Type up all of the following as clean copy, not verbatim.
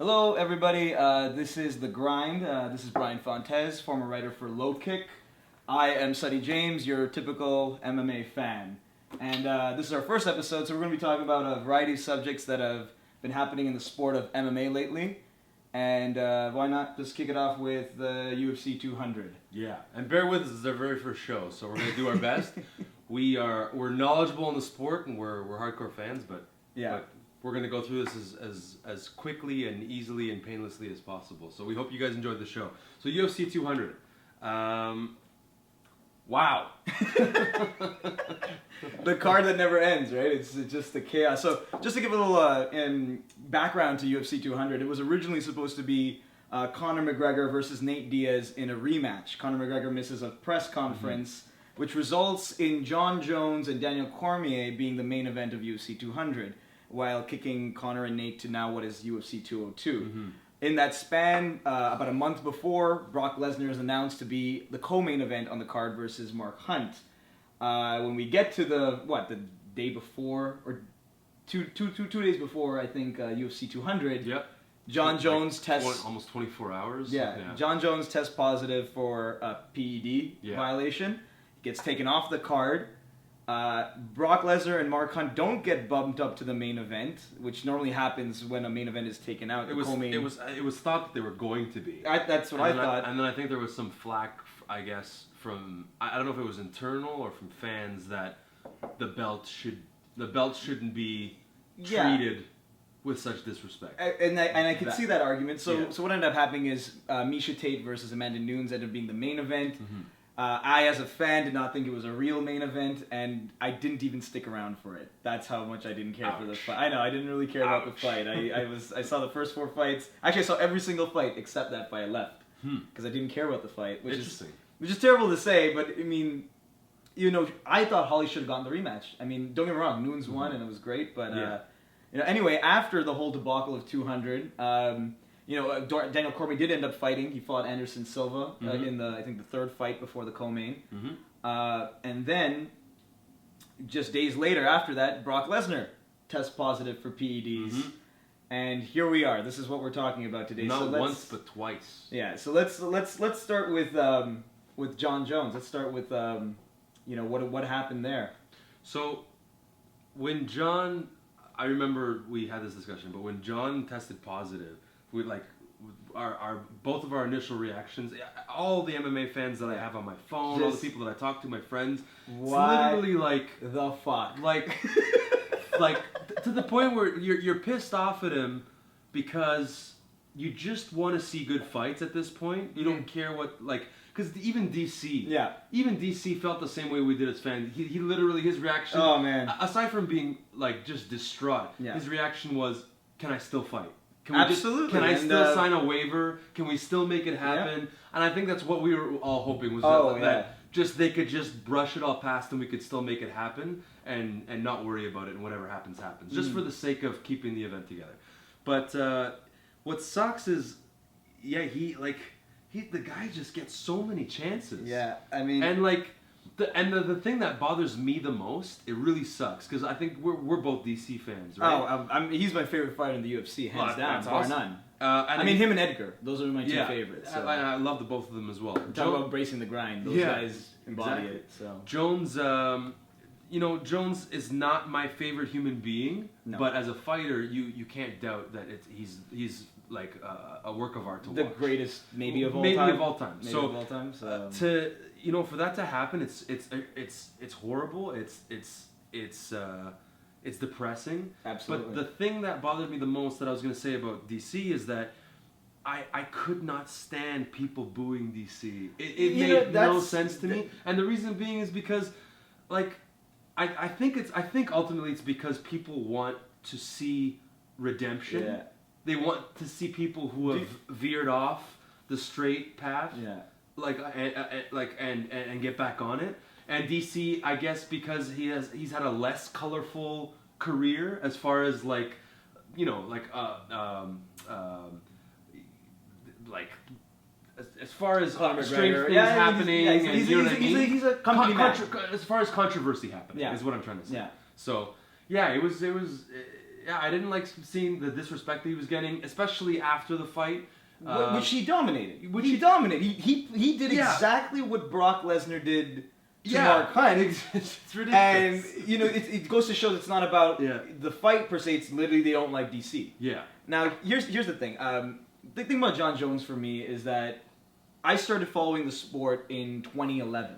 Hello, everybody. This is The Grind. This is Bryan Fontez, former writer for Low Kick. I am Sunnie James, your typical MMA fan. And this is our first episode, so we're going to be talking about a variety of subjects that have been happening in the sport of MMA lately. And why not just kick it off with the UFC 200? Yeah, and bear with us, it's our very first show, so we're going to do our best. We're knowledgeable in the sport, and we're hardcore fans, but we're going to go through this as quickly and easily and painlessly as possible. So we hope you guys enjoyed the show. So UFC 200. Wow. The card that never ends, right? It's just the chaos. So just to give a little background to UFC 200, it was originally supposed to be Conor McGregor versus Nate Diaz in a rematch. Conor McGregor misses a press conference, which results in Jon Jones and Daniel Cormier being the main event of UFC 200. While kicking Conor and Nate to now what is UFC 202. In that span, about a month before, Brock Lesnar is announced to be the co-main event on the card versus Mark Hunt. When we get to the day before, or two days before, I think, UFC 200, Jon Jones tests... Almost 24 hours? Yeah, Jon Jones tests positive for a PED violation, gets taken off the card. Brock Lesnar and Mark Hunt don't get bumped up to the main event, which normally happens when a main event is taken out. It was thought that they were going to be. That's what I thought. And then I think there was some flack, I guess, from I don't know if it was internal or from fans that the belt shouldn't be treated with such disrespect. And I can see that argument. So what ended up happening is Miesha Tate versus Amanda Nunes ended up being the main event. I, as a fan, did not think it was a real main event, and I didn't even stick around for it. That's how much I didn't care for this fight. I know, I didn't really care about the fight. I saw the first 4 fights. Actually, I saw every single fight except that fight I left. Because I didn't care about the fight. Which is terrible to say, but, I mean, I thought Holly should have gotten the rematch. I mean, don't get me wrong, Nunes won, and it was great, but, anyway, after the whole debacle of 200... Daniel Cormier did end up fighting. He fought Anderson Silva in the third fight before the co-main. And then, just days later after that, Brock Lesnar tests positive for PEDs. And here we are. This is what we're talking about today. Not once, but twice. Yeah. So let's start with Jon Jones. Let's start with what happened there. So when Jon, I remember we had this discussion, but when Jon tested positive. We both of our initial reactions. All the MMA fans that I have on my phone, all the people that I talk to, my friends, it's literally like the fuck, like to the point where you're pissed off at him because you just want to see good fights at this point. You don't care what because even DC felt the same way we did as fans. He literally his reaction. Oh man! Aside from being just distraught, his reaction was, "Can I still fight? Absolutely. Can I still sign a waiver? Can we still make it happen?" Yeah. And I think that's what we were all hoping was that they could just brush it all past and we could still make it happen and not worry about it, and whatever happens happens, just for the sake of keeping the event together. But what sucks is the guy just gets so many chances. Yeah, I mean, and the thing that bothers me the most, it really sucks, because I think we're both DC fans, right? He's my favorite fighter in the UFC, hands down, bar awesome. none. I mean, him and Edgar, those are my two favorites. So. I love the both of them as well. Talk about bracing the grind, those guys embody it. So Jones, Jones is not my favorite human being, but as a fighter, you can't doubt that he's like a work of art to watch. The greatest, maybe of all time. For that to happen, it's horrible. It's depressing. Absolutely. But the thing that bothered me the most that I was going to say about DC is that I could not stand people booing DC. It made no sense to me. And the reason being is because, I think ultimately it's because people want to see redemption. Yeah. They want to see people who have veered off the straight path. Yeah. And get back on it. And DC, I guess, because he's had a less colorful career as far as as far as strange things happening, he's a company man. As far as controversy happening, is what I'm trying to say. Yeah. So it was I didn't like seeing the disrespect that he was getting, especially after the fight. Which he dominated. He dominated. He did exactly what Brock Lesnar did to Mark Hunt. It's ridiculous. And, it goes to show that it's not about the fight per se. It's literally they don't like DC. Yeah. Now, here's the thing. The thing about Jon Jones for me is that I started following the sport in 2011.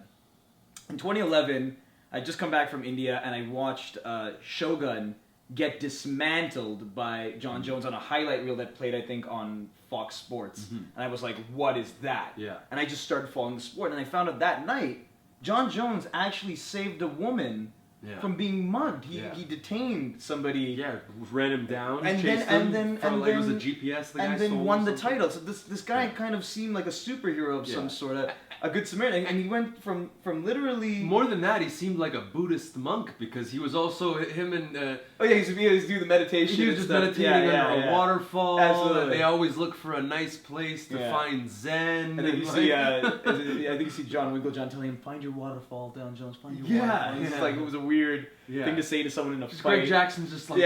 In 2011, I'd just come back from India and I watched Shogun get dismantled by Jon Jones on a highlight reel that played, I think, on Fox Sports. And I was like, what is that? Yeah. And I just started following the sport. And I found out that night, Jon Jones actually saved a woman from being mugged. He detained somebody. Yeah, ran him down. And chased then him, and like it was a GPS. And then won the title. So this guy kind of seemed like a superhero of some sort, a good Samaritan. And he went from literally. More than that, he seemed like a Buddhist monk because he was also him and. He was doing the meditation. He was just meditating under a waterfall. Absolutely. And they always look for a nice place to find Zen. And then you see, I think you see John Winklejohn telling him, "Find your waterfall, Down Jones. Find your waterfall." It's like it was a weird thing to say to someone in a fight. Greg Jackson's just like,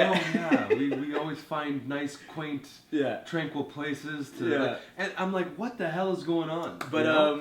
we always find nice, quaint, tranquil places to. And I'm like, what the hell is going on? But